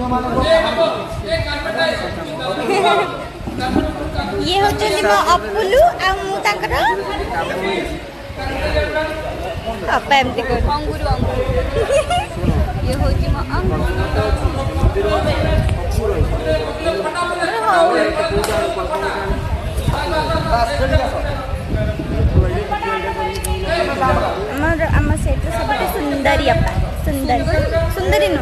ये होचली मो अपुलु आ मु ताकर अपा एमती कर अंगुरु अंगुरु ये होची मो अंगुरु हमर सेट सबसे सुंदरी अपा सुंदरी सुंदरी नु